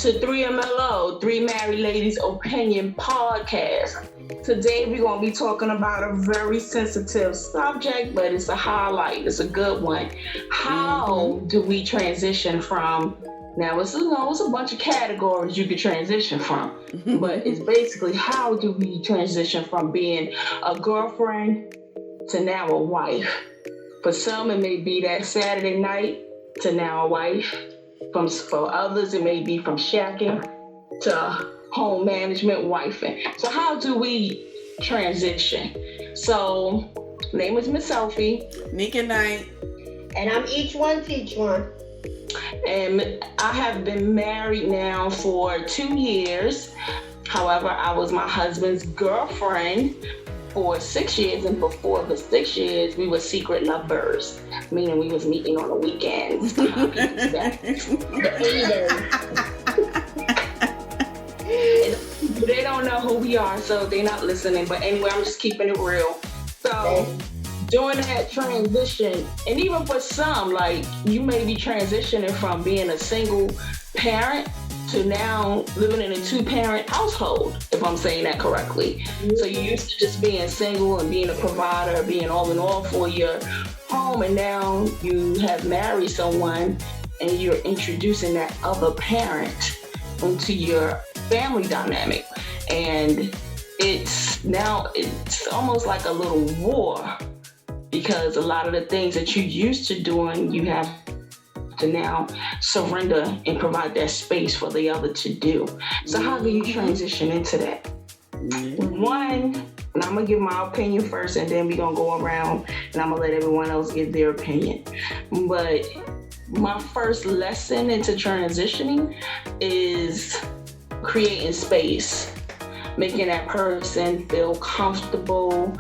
to 3MLO, Three Married Ladies Opinion Podcast. Today we're going to be talking about a very sensitive subject, but it's a highlight. It's a good one. How do we transition from, now it's a bunch of categories you could transition from, but it's basically how do we transition from being a girlfriend to now a wife? For some, it may be that Saturday night to now a wife. For others, it may be from shacking to home management, wifing. So how do we transition? So, name is Miss Sophie. Nika Knight. And I'm each one, teach one. And I have been married now for 2 years. However, I was my husband's girlfriend for 6 years, and before the 6 years, we were secret lovers, meaning we was meeting on the weekends. They don't know who we are, so they're not listening. But anyway, I'm just keeping it real. So during that transition, and even for some, like you may be transitioning from being a single parent to now living in a 2-parent household, if I'm saying that correctly. Mm-hmm. So you used to just being single and being a provider, being all in all for your home, and now you have married someone and you're introducing that other parent into your family dynamic. And it's almost like a little war, because a lot of the things that you used to doing, you have to now surrender and provide that space for the other to do. So how do you transition into that? One, and I'm gonna give my opinion first, and then we're gonna go around and I'm gonna let everyone else give their opinion. But my first lesson into transitioning is creating space, making that person feel comfortable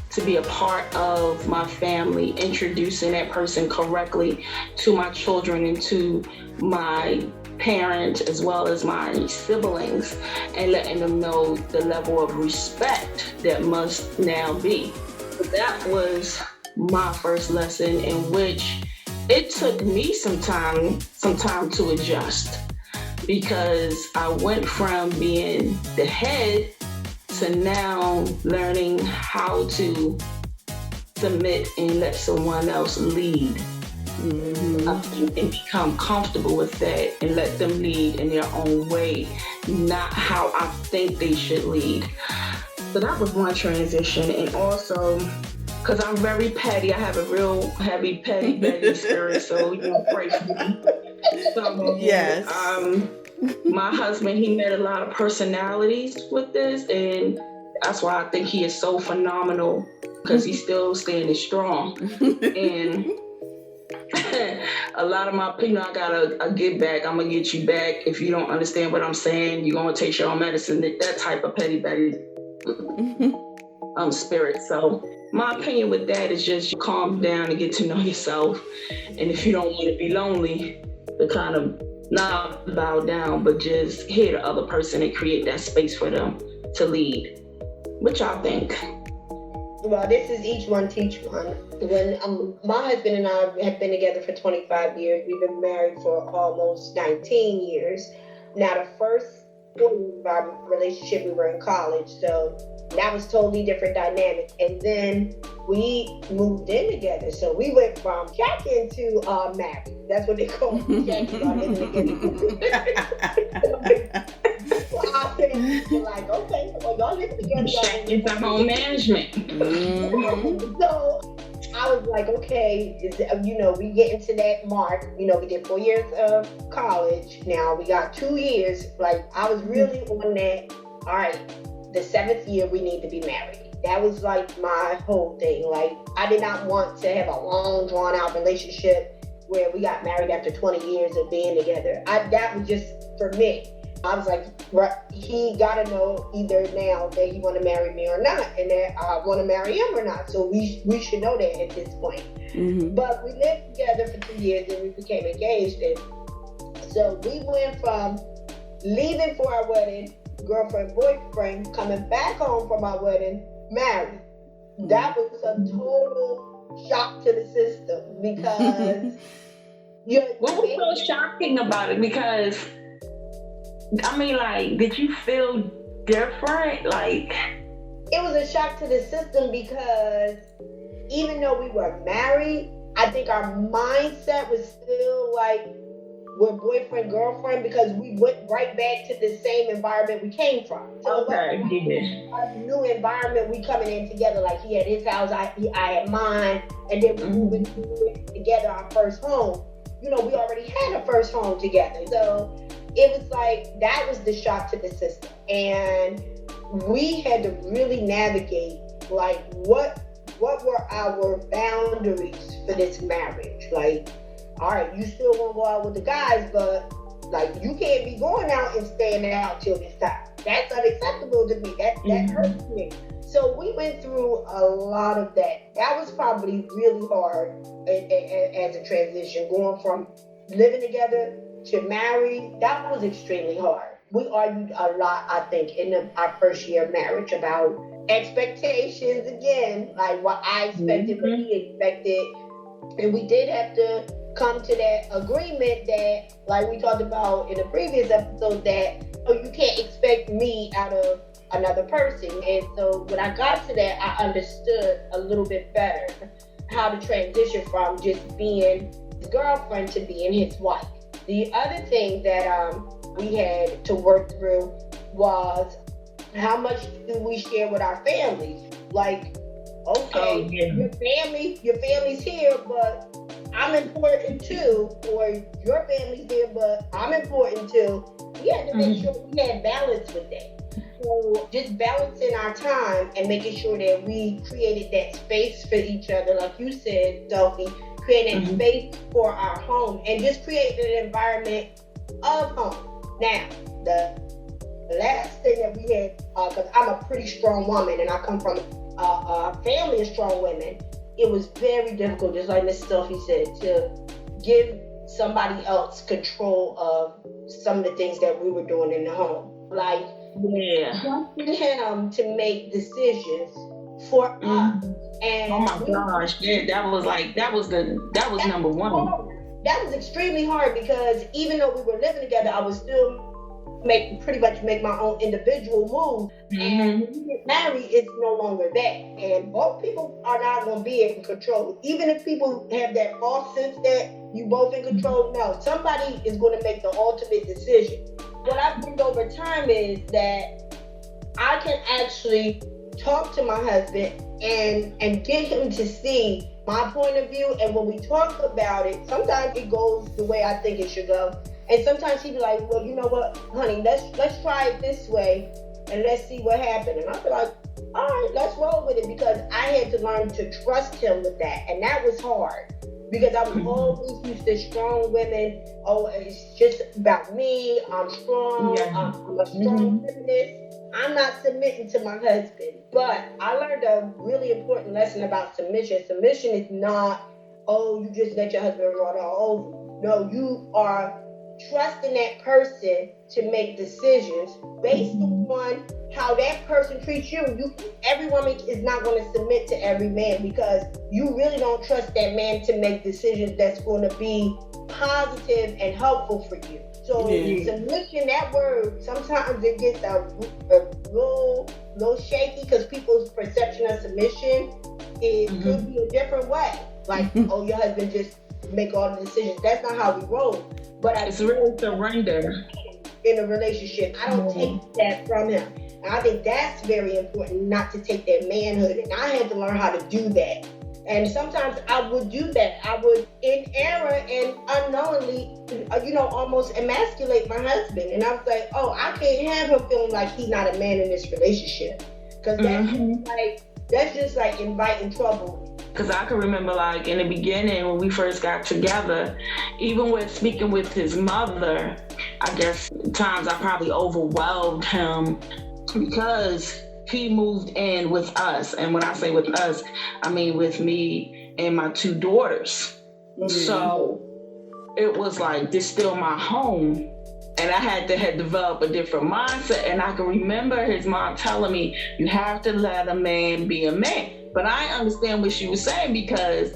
to be a part of my family, introducing that person correctly to my children and to my parents as well as my siblings, and letting them know the level of respect that must now be. That was my first lesson, in which it took me some time to adjust, because I went from being the head to now learning how to submit and let someone else lead. And become comfortable with that and let them lead in their own way, not how I think they should lead. So that was one transition. And also, because I'm very petty, I have a real heavy petty spirit, so pray for me. So, yes. My husband, he met a lot of personalities with this, and that's why I think he is so phenomenal, because he's still standing strong. And a lot of my people, I gotta get back. I'm gonna get you back. If you don't understand what I'm saying, you're gonna take your own medicine. That type of petty spirit. So my opinion with that is just calm down and get to know yourself. And if you don't want to be lonely, to kind of not bow down, but just hear the other person and create that space for them to lead. What y'all think? Well, this is each one, teach one. When my husband and I have been together for 25 years, we've been married for almost 19 years. Now, the first 4 years of our relationship, we were in college, so that was totally different dynamic. And then we moved in together, so we went from shacking to married. That's what they call shacking. So I think we're like, okay, well, y'all live together. It's a home management. So I was like, okay, we get into that mark. We did 4 years of college. Now we got 2 years. Like, I was really on that. All right, the 7th year we need to be married. That was like my whole thing. Like, I did not want to have a long, drawn out relationship where we got married after 20 years of being together. That was just for me. I was like, he got to know either now that he want to marry me or not, and that I want to marry him or not. So we should know that at this point. Mm-hmm. But we lived together for 2 years and we became engaged. And so we went from leaving for our wedding, girlfriend, boyfriend, coming back home from our wedding, married. That was a total shock to the system, because what was so shocking about it? Because I mean, like, did you feel different? Like, It was a shock to the system because even though we were married, I think our mindset was still like we're boyfriend, girlfriend because we went right back to the same environment we came from. So okay, it yeah. was a new environment, we coming in together. Like he had his house, I had mine, and then we moving together our first home. You know, we already had a first home together. So it was like that was the shock to the system. And we had to really navigate like what were our boundaries for this marriage. Like, all right, you still want to go out with the guys, but like you can't be going out and staying out till this time. That's unacceptable to me. That hurts me. So we went through a lot of that. That was probably really hard as a transition, going from living together to married. That was extremely hard. We argued a lot, I think, in our first year of marriage about expectations again, like what I expected, what he expected. And we did have to come to that agreement that, like we talked about in the previous episode, that you can't expect me out of another person. And so when I got to that, I understood a little bit better how to transition from just being his girlfriend to being his wife. The other thing that we had to work through was how much do we share with our families? Like, okay, your family's here, but I'm important too, or your family's here, but I'm important too. We had to make sure we had balance with that. So just balancing our time and making sure that we created that space for each other, like you said, Sophie, creating that space for our home and just creating an environment of home. Now, the last thing that we had, because I'm a pretty strong woman and I come from a family of strong women, it was very difficult, just like Miss Sophie said, to give somebody else control of some of the things that we were doing in the home. Like, wanting him to make decisions for us. And oh my gosh, yeah, that was number one. That was extremely hard because even though we were living together, I was still pretty much make my own individual move. And when you get married, it's no longer that. And both people are not going to be in control. Even if people have that false sense that you both in control, no, somebody is going to make the ultimate decision. What I've learned over time is that I can actually talk to my husband and get him to see my point of view. And when we talk about it, sometimes it goes the way I think it should go. And sometimes he'd be like, well, you know what, honey, let's try it this way and let's see what happens. And I'd be like, all right, let's roll with it, because I had to learn to trust him with that. And that was hard because I was always used to strong women. Oh, it's just about me. I'm strong. I'm a strong feminist. I'm not submitting to my husband. But I learned a really important lesson about submission. Submission is not, oh, you just let your husband run all over. No, you are trusting that person to make decisions based on how that person treats you. Every woman is not going to submit to every man, because you really don't trust that man to make decisions that's going to be positive and helpful for you. So submission, that word, sometimes it gets a little shaky because people's perception of submission could be a different way. Like, oh, your husband just make all the decisions. That's not how we roll. But it's real surrender in a relationship. I don't take that from him. And I think that's very important, not to take that manhood. And I had to learn how to do that. And sometimes I would do that. I would, in error and unknowingly, almost emasculate my husband. And I was like, oh, I can't have him feeling like he's not a man in this relationship. Because that's just like inviting trouble. Because I can remember, like, in the beginning when we first got together, even with speaking with his mother, I guess times I probably overwhelmed him because he moved in with us. And when I say with us, I mean with me and my two daughters. So it was like, this still my home. And I had to develop a different mindset. And I can remember his mom telling me, you have to let a man be a man. But I understand what she was saying, because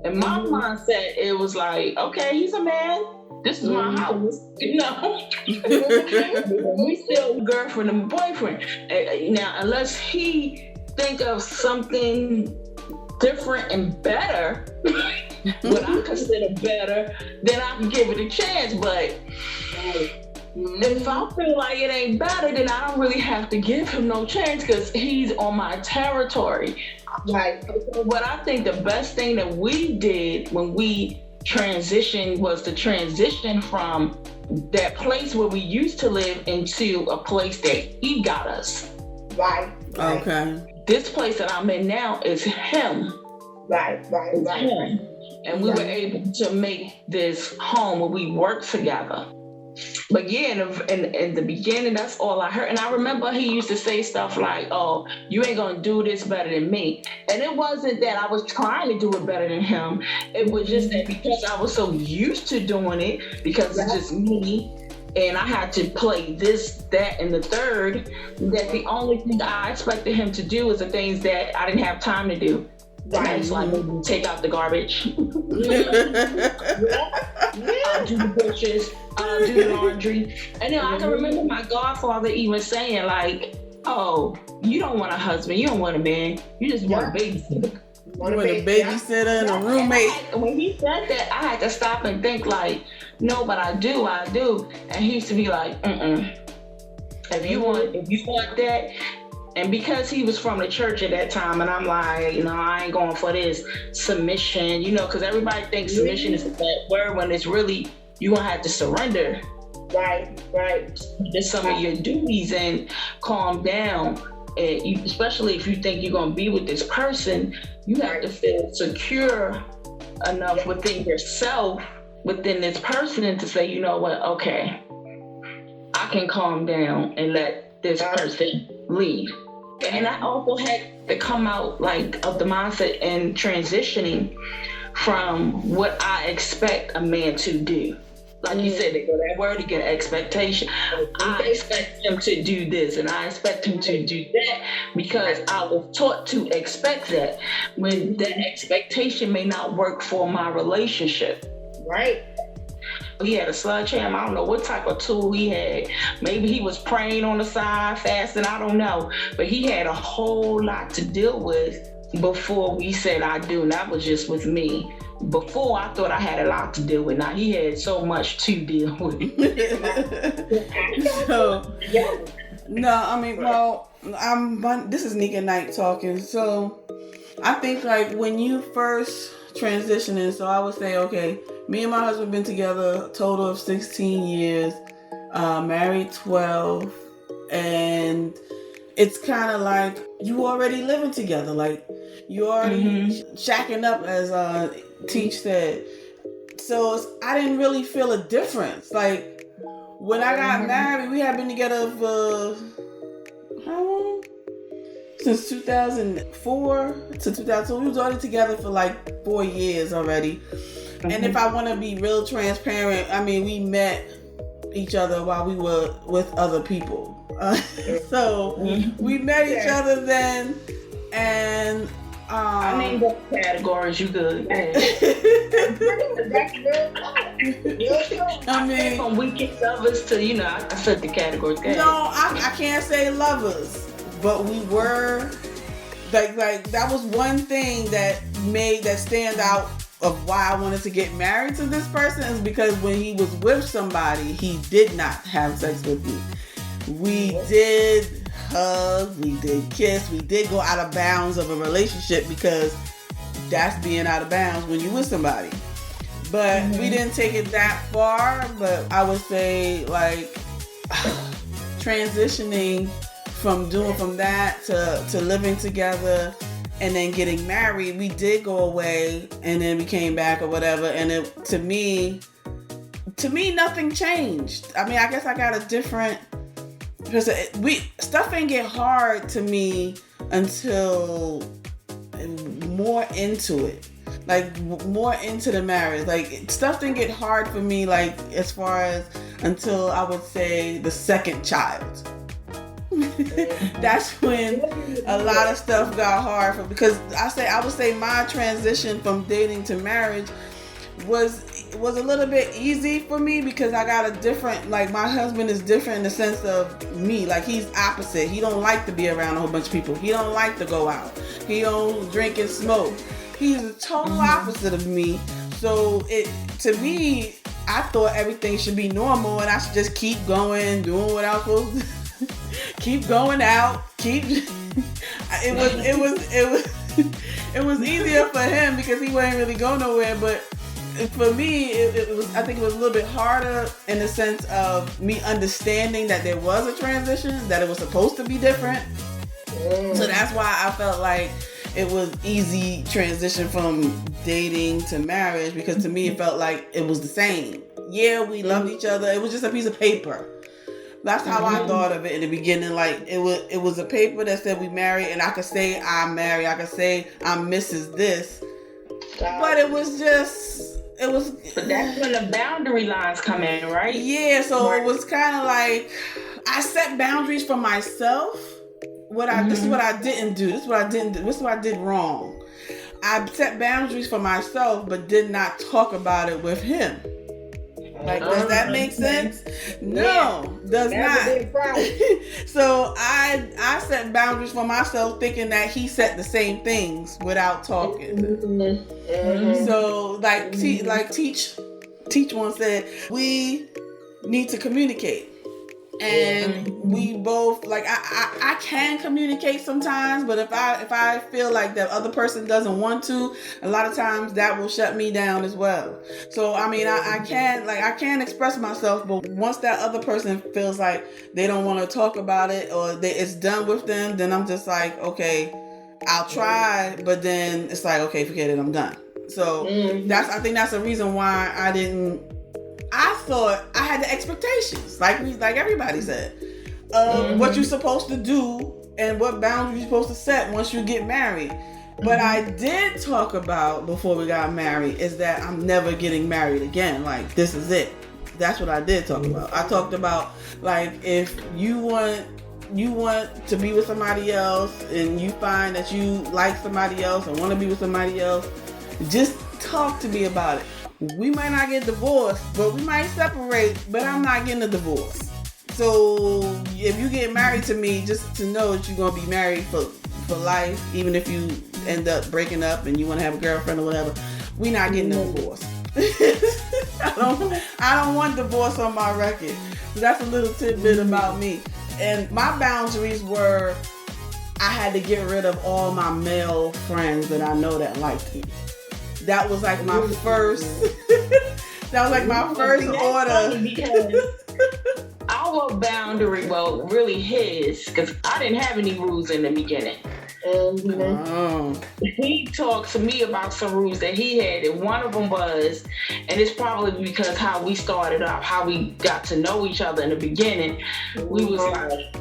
in my mindset, it was like, okay, he's a man. This is my house, you know. We still girlfriend and boyfriend. Now, unless he think of something different and better, what I consider better, then I can give it a chance. But if I feel like it ain't better, then I don't really have to give him no chance because he's on my territory. Right. But I think the best thing that we did when we transitioned was to transition from that place where we used to live into a place that he got us. Right. Okay. This place that I'm in now is him. Right. Him. And we were able to make this home where we work together. But yeah, in the beginning, that's all I heard. And I remember he used to say stuff like, oh, you ain't gonna do this better than me. And it wasn't that I was trying to do it better than him. It was just that because I was so used to doing it, because it's just me, and I had to play this, that, and the third, that the only thing I expected him to do is the things that I didn't have time to do. Right. Like take out the garbage, do the dishes, do the laundry. And then I can remember my godfather even saying like, oh, you don't want a husband, you don't want a man, you just want a babysitter. You want a babysitter and a roommate. When he said that, I had to stop and think like, no, but I do. And he used to be like, if you want that. And because he was from the church at that time, and I'm like, I ain't going for this submission, because everybody thinks submission is a bad word when it's really, you're going to have to surrender. Right. To some of your duties and calm down. And especially if you think you're going to be with this person, you have to feel secure enough within yourself, within this person, and to say, you know what, okay, I can calm down and let this person lead. And I also had to come out like of the mindset and transitioning from what I expect a man to do. Like you said, they go that word again, expectation. I expect him to do this and I expect him to do that because I was taught to expect that when that expectation may not work for my relationship. Right. He had a sledgehammer. I don't know what type of tool he had. Maybe he was praying on the side, fasting, I don't know. But he had a whole lot to deal with before we said I do. And that was just with me. Before, I thought I had a lot to deal with. Now he had so much to deal with. This is Nika Knight talking. So I think like when you first transitioning, so I would say, okay, me and my husband been together a total of 16 years, married 12, and it's kind of like you already living together, like you already shacking up, as Teach said. So I didn't really feel a difference. Like when I got married, we had been together for how long? Since 2004 to 2002. We was already together for like 4 years already. And if I want to be real transparent, I mean, we met each other while we were with other people. So we met each other then, and I named up categories. You good? I mean, from weekend lovers to I said the categories. No, I can't say lovers, but we were like that was one thing that made that stand out of why I wanted to get married to this person is because when he was with somebody, he did not have sex with me. We did hug, we did kiss, we did go out of bounds of a relationship because that's being out of bounds when you're with somebody. But we didn't take it that far, but I would say like transitioning from that to living together and then getting married, we did go away and then we came back or whatever. And to me, nothing changed. I mean, I guess I got a different, because stuff ain't get hard to me until more into it. Like more into the marriage. Like stuff didn't get hard for me, like as far as until I would say the second child. That's when a lot of stuff got hard because I would say my transition from dating to marriage was was a little bit easy for me because I got a different, like my husband is different in the sense of me. Like he's opposite. He don't like to be around a whole bunch of people. He don't like to go out. He don't drink and smoke. He's the total opposite of me. So to me, I thought everything should be normal and I should just keep going, doing what I was supposed to keep going out, it was easier for him because he wouldn't really go nowhere, but for me, it was. I think it was a little bit harder in the sense of me understanding that there was a transition, that it was supposed to be different. So that's why I felt like it was easy transition from dating to marriage, because to me it felt like it was the same. Yeah, we loved each other. It was just a piece of paper. That's how I thought of it in the beginning. Like it was a paper that said we married, and I could say I'm married. I could say I'm Mrs. This, but it was just. But that's when the boundary lines come in, right? Yeah. So it was kind of like I set boundaries for myself. This is what I didn't do. This is what I didn't do. This is what I did wrong. I set boundaries for myself, but did not talk about it with him. Like, does that make sense? No, does not. So I set boundaries for myself, thinking that he set the same things without talking. So like Teach once said, we need to communicate. And we both, like, I can communicate sometimes, but if I feel like the other person doesn't want to, a lot of times that will shut me down as well. So I mean, I can express myself, but once that other person feels like they don't want to talk about it or it's done with them, then I'm just like, okay, I'll try, but then it's like, okay, forget it, I'm done. So I think that's the reason why I thought I had the expectations, like everybody said, of what you're supposed to do and what boundaries you're supposed to set once you get married. But I did talk about before we got married is that I'm never getting married again. Like, this is it. That's what I did talk about. I talked about, like, if you want to be with somebody else and you find that you like somebody else and want to be with somebody else, just talk to me about it. We might not get divorced, but we might separate, but I'm not getting a divorce. So if you get married to me, just to know that you're going to be married for life, even if you end up breaking up and you want to have a girlfriend or whatever, we not getting a divorce. I don't want divorce on my record. So that's a little tidbit about me. And my boundaries were, I had to get rid of all my male friends that I know that liked me. That was like my first. That was like my first order. Because our boundary, well, really his, because I didn't have any rules in the beginning. He talked to me about some rules that he had, and one of them was, and it's probably because how we started up, how we got to know each other in the beginning. We was like,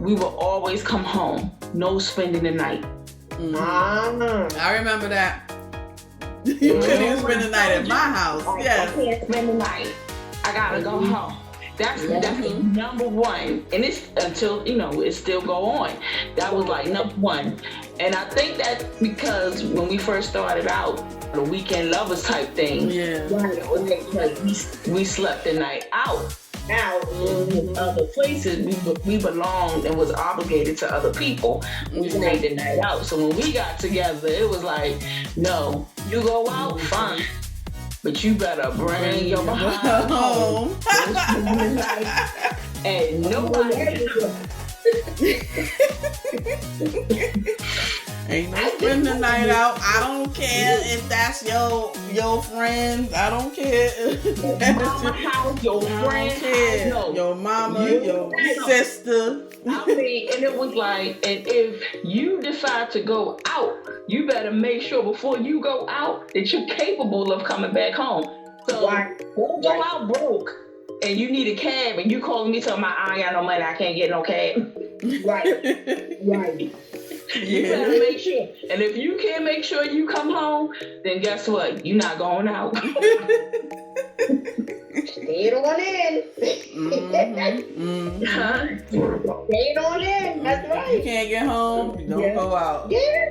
we would always come home, no spending the night. I remember that. You couldn't even spend the night at my house. Yeah. I can't spend the night. I gotta go home. That's number one. And it's until, it still go on. That was like number one. And I think that's because when we first started out, the weekend lovers type thing. Yeah. Like we slept the night out. Now, in other places, we belonged and was obligated to other people. We stayed the night out. So when we got together, it was like, no, you go out, fine. But you better bring your behind home. And nobody... Ain't no spend the night out. I don't care if that's your friends. I don't care. Mama house, your friend, your mama, your sister. I mean, and it was like, and if you decide to go out, you better make sure before you go out that you're capable of coming back home. So don't go out broke and you need a cab and you calling me telling I ain't got no money, I can't get no cab. Right. You better make sure. And if you can't make sure you come home, then guess what? You're not going out. Stay on in. Stay on in. That's right. You can't get home, you don't go out. Yeah.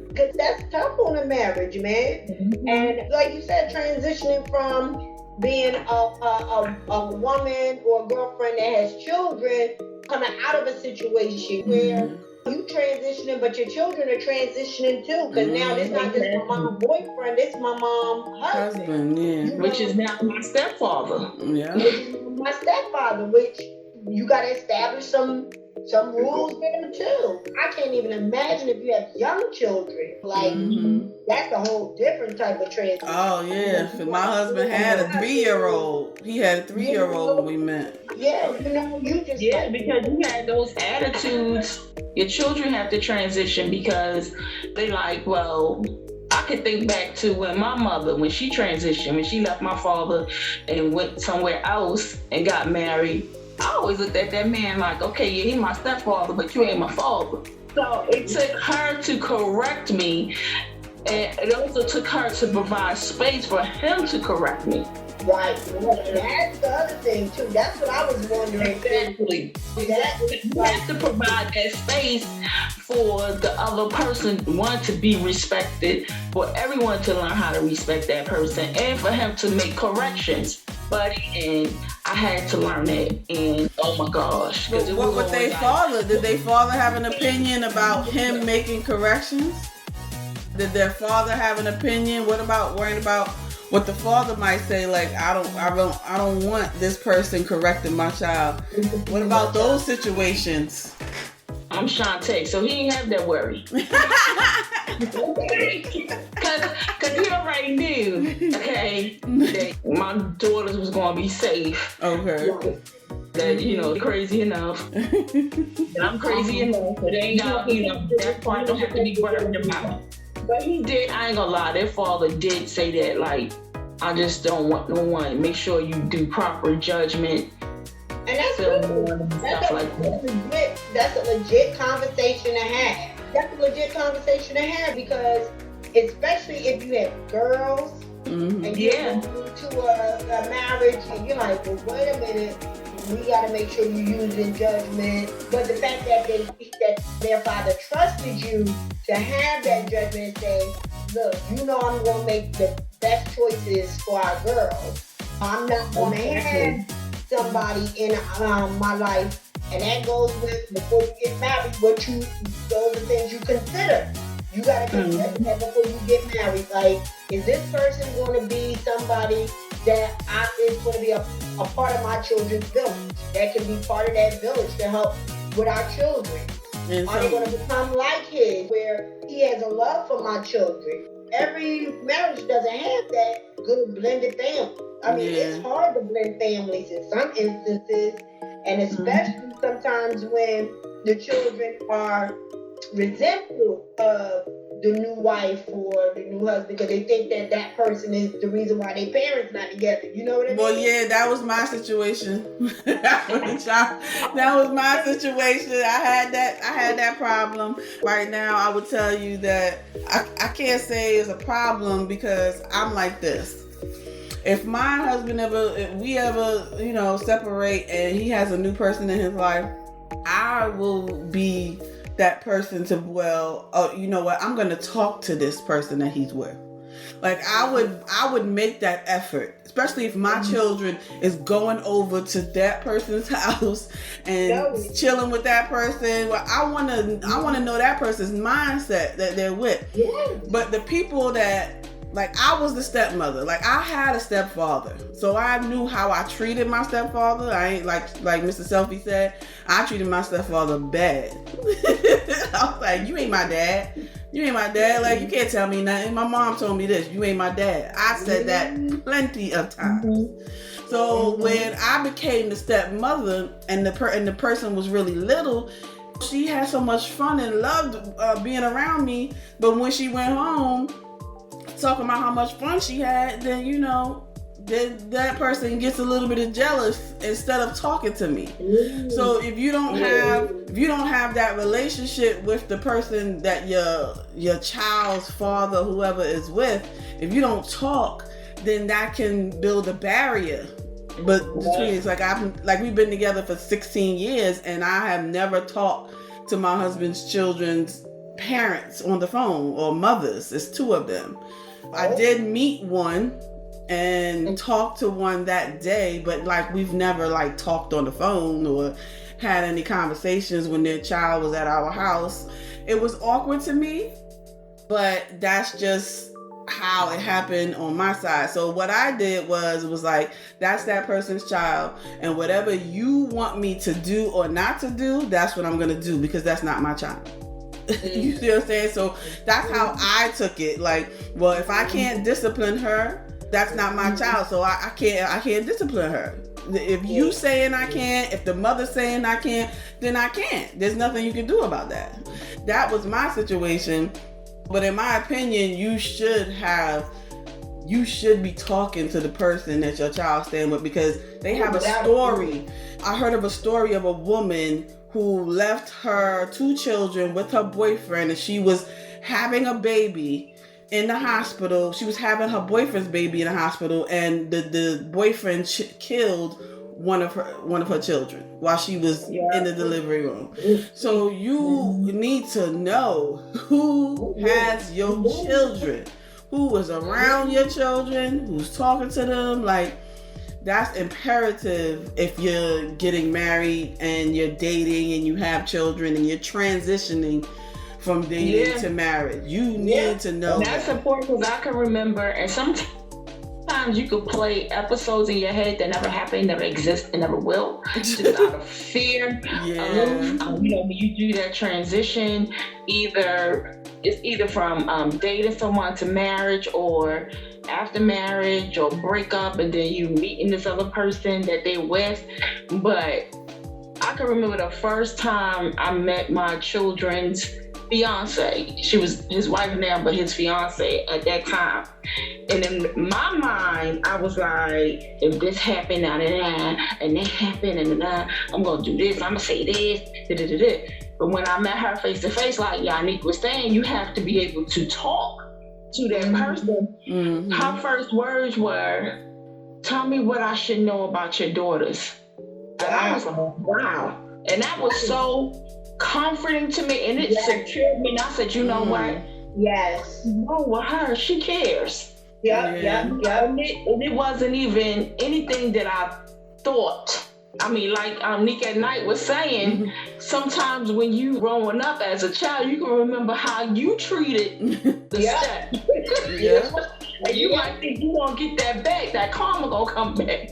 Because that's tough on a marriage, man. And like you said, transitioning from being a woman or a girlfriend that has children coming out of a situation where you transitioning, but your children are transitioning too. Because now this not just my mom boyfriend, this my mom husband. Yeah. Which is now my stepfather. Yeah. Which is my stepfather, which you got to establish some rules with him too. I can't even imagine if you have young children. Like, that's a whole different type of transition. Oh, yeah. Because my husband had a 3-year-old. He had a 3-year-old when we met. Yeah, you just... Yeah, because you had those attitudes. Your children have to transition because they like, well... I could think back to when my mother, when she transitioned, when she left my father and went somewhere else and got married, I always looked at that man like, okay, yeah, he's my stepfather, but you ain't my father. So it took her to correct me, and it also took her to provide space for him to correct me. Right. That's the other thing too. That's what I was wondering. Exactly. You have to provide that space for the other person, one, to be respected, for everyone to learn how to respect that person, and for him to make corrections. But and I had to learn that, and oh my gosh. What with their father? Did their father have an opinion about him making corrections? Did their father have an opinion? What about worrying about what the father might say, like, I don't want this person correcting my child? What about those situations? I'm Shantae, so he ain't have that worry. Cause he already knew, okay, that my daughters was gonna be safe. Okay. That, crazy enough. And I'm crazy enough, but they ain't got, that part don't have to be worried about. But he did, I ain't gonna lie, their father did say that, like, I just don't want no one. Make sure you do proper judgment. And that's good. That's a legit conversation to have. That's a legit conversation to have, because especially if you have girls and you get into a marriage and you're like, well, wait a minute, we got to make sure you're using judgment. But the fact that their father trusted you to have that judgment and say, look, I'm going to make the best choices for our girls. I'm not going to have somebody in my life. And that goes with, before you get married, those are things you consider. You got to consider that before you get married. Like, is this person going to be somebody that is going to be a part of my children's village? That can be part of that village to help with our children. Are they going to become like his, where he has a love for my children? Every marriage doesn't have that good blended family. I mean, it's hard to blend families in some instances, and especially sometimes when the children are resentful of the new wife or the new husband because they think that person is the reason why their parents not together. You know what I mean? Well, yeah, that was my situation. That was my situation. I had that problem. Right now, I would tell you that I can't say it's a problem because I'm like this. If my husband if we ever, separate and he has a new person in his life, I will be that person to, you know what, I'm going to talk to this person that he's with. Like, I would make that effort, especially if my children is going over to that person's house and chilling with that person. Well, I want to know that person's mindset that they're with. Yeah. But the people that, like, I was the stepmother. Like, I had a stepfather. So I knew how I treated my stepfather. I ain't like Mr. Selfie said, I treated my stepfather bad. I was like, you ain't my dad. You ain't my dad. Like, you can't tell me nothing. My mom told me this. You ain't my dad. I said that plenty of times. So when I became the stepmother and the person was really little, she had so much fun and loved being around me. But when she went home, talking about how much fun she had, then then that person gets a little bit of jealous instead of talking to me. So if you don't have that relationship with the person that your child's father, whoever is with, if you don't talk, then that can build a barrier. But between it's like we've been together for 16 years and I have never talked to my husband's children's parents on the phone, or mothers. It's two of them. I did meet one and talked to one that day, but like we've never like talked on the phone or had any conversations when their child was at our house. It was awkward to me, but that's just how it happened on my side. So what I did was like, that's that person's child, and whatever you want me to do or not to do, that's what I'm gonna do, because that's not my child. You see what I'm saying? So that's how I took it. Like, well, if I can't discipline her, that's not my child, so I can't discipline her. If you saying I can't, if the mother's saying I can't, then I can't. There's nothing you can do about that. That was my situation. But in my opinion, you should be talking to the person that your child's staying with, because they have a story. I heard of a story of a woman who left her 2 children with her boyfriend, and she was having a baby in the hospital. She was having her boyfriend's baby in the hospital, and the boyfriend killed one of her children while she was in the delivery room. So you need to know who has your children, who was around your children, who's talking to them. Like, that's imperative if you're getting married and you're dating and you have children and you're transitioning from dating to marriage. You need to know. And that's important, because I can remember, and sometimes you could play episodes in your head that never happened, never exist, and never will, just out of fear. When you do that transition, it's either from dating someone to marriage, or after marriage, or break up, and then you meeting this other person that they're with. But I can remember the first time I met my children's fiance. She was his wife now, but his fiance at that time. And in my mind, I was like, if this happened, and that happened, and I'm gonna do this, I'm gonna say this, But when I met her face to face, like Yannick was saying, you have to be able to talk to that person. Mm-hmm. Her first words were, "Tell me what I should know about your daughters." And I was like, wow. And that was so comforting to me, and it secured me. And I said, you know what? Yes. No, with her, she cares. Yeah. And it wasn't even anything that I thought. I mean, like Nick at Night was saying, sometimes when you growing up as a child, you can remember how you treated the step. And you might think you won't get that back, that karma gonna come back.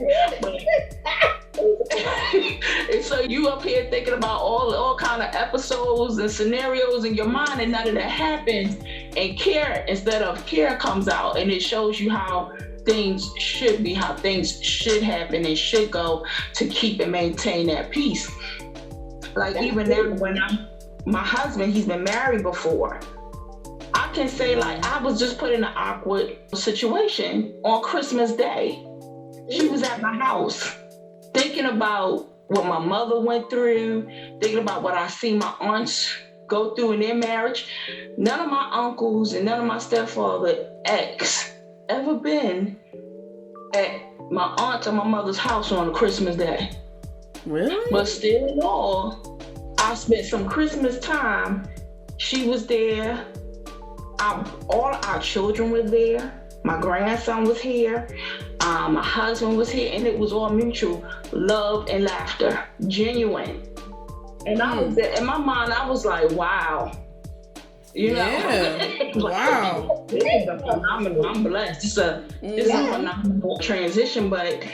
And so you up here thinking about all kind of episodes and scenarios in your mind, and none of that happens. And care, instead of care, comes out, and it shows you how things should be, how things should happen and should go, to keep and maintain that peace. Like even now, when my husband, he's been married before. I can say, like, I was just put in an awkward situation on Christmas Day. She was at my house, thinking about what my mother went through, thinking about what I see my aunts go through in their marriage. None of my uncles and none of my stepfather ex ever been at my aunt or my mother's house on a Christmas Day. Really? But still in all, I spent some Christmas time. She was there. All our children were there. My grandson was here. My husband was here, and it was all mutual love and laughter, genuine. And I was there, in my mind, I was like, wow. You know? Yeah. Wow. This is a phenomenal. I'm blessed. This is a phenomenal transition, but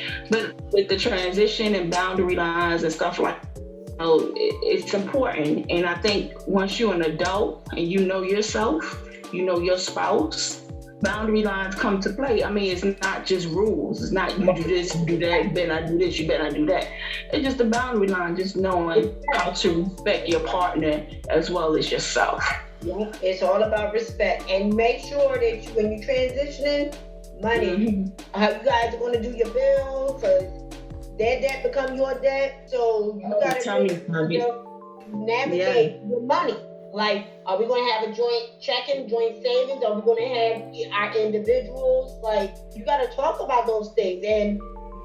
with the transition and boundary lines and stuff like that, it's important. And I think once you're an adult and you know yourself, you know your spouse, boundary lines come to play. I mean, it's not just rules. It's not you do this, you do that, you better not do this, you better not do that. It's just a boundary line, just knowing how to respect your partner as well as yourself. Yeah, it's all about respect. And make sure that when you're transitioning, money, how you guys are going to do your bills, because their debt become your debt. So you got to navigate your money. Like, are we going to have a joint checking, joint savings? Are we going to have our individuals? Like, you got to talk about those things and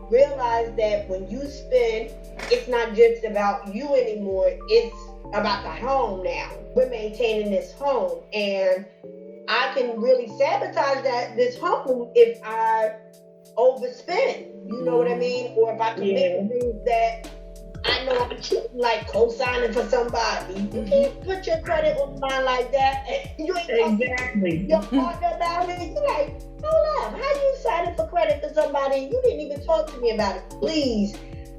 realize that when you spend, it's not just about you anymore. It's about the home now. We're maintaining this home, and I can really sabotage this home if I overspend. You know what I mean? Or if I commit things that I know I'm cheating, like co-signing for somebody. You can't put your credit on mine like that. You ain't talking your partner about it. You're like, hold up, how you signing for credit for somebody? You didn't even talk to me about it. Please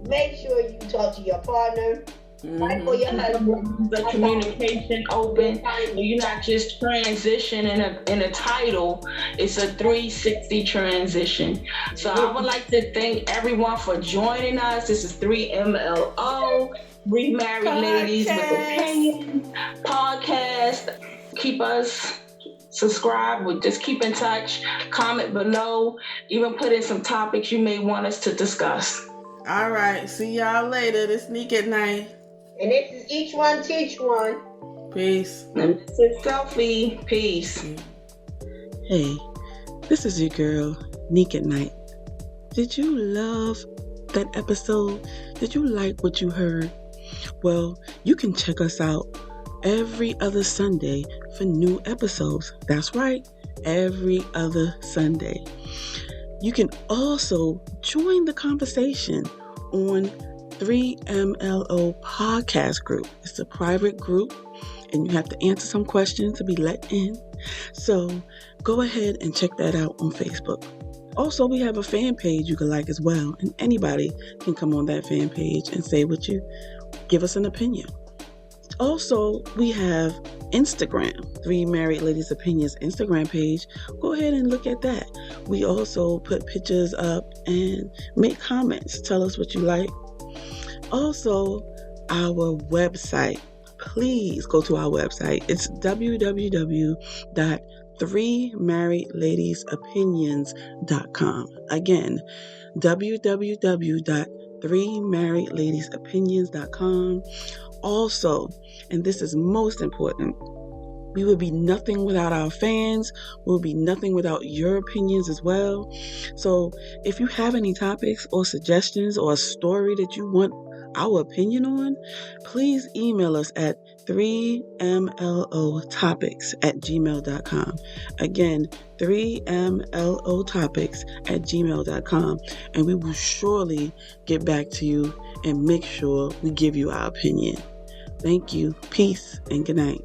make sure you talk to your partner. Right, for your husband. The communication open. You're not just transitioning in a title. It's a 360 transition. So I would like to thank everyone for joining us. This is 3MLO, Remarried Ladies with Opinions podcast. Keep us subscribe. Just keep in touch. Comment below. Even put in some topics you may want us to discuss. All right. See y'all later. This Sneak at Night. And this is Each One Teach One. Peace. And this is Selfie. Peace. Hey, this is your girl, Neek at Night. Did you love that episode? Did you like what you heard? Well, you can check us out every other Sunday for new episodes. That's right, every other Sunday. You can also join the conversation on 3MLO podcast group. It's a private group and you have to answer some questions to be let in. So go ahead and check that out on Facebook. Also, we have a fan page you can like as well, and anybody can come on that fan page and say what you, give us an opinion. Also, we have Instagram, 3 Married Ladies Opinions Instagram page. Go ahead and look at that. We also put pictures up and make comments. Tell us what you like. Also, our website. Please go to our website. It's www.3marriedladiesopinions.com. Again, www.3marriedladiesopinions.com. Also, and this is most important, we would be nothing without our fans. We would be nothing without your opinions as well. So if you have any topics or suggestions or a story that you want our opinion on, please email us at 3mlotopics@gmail.com. Again, 3mlotopics@gmail.com. And we will surely get back to you and make sure we give you our opinion. Thank you. Peace and good night.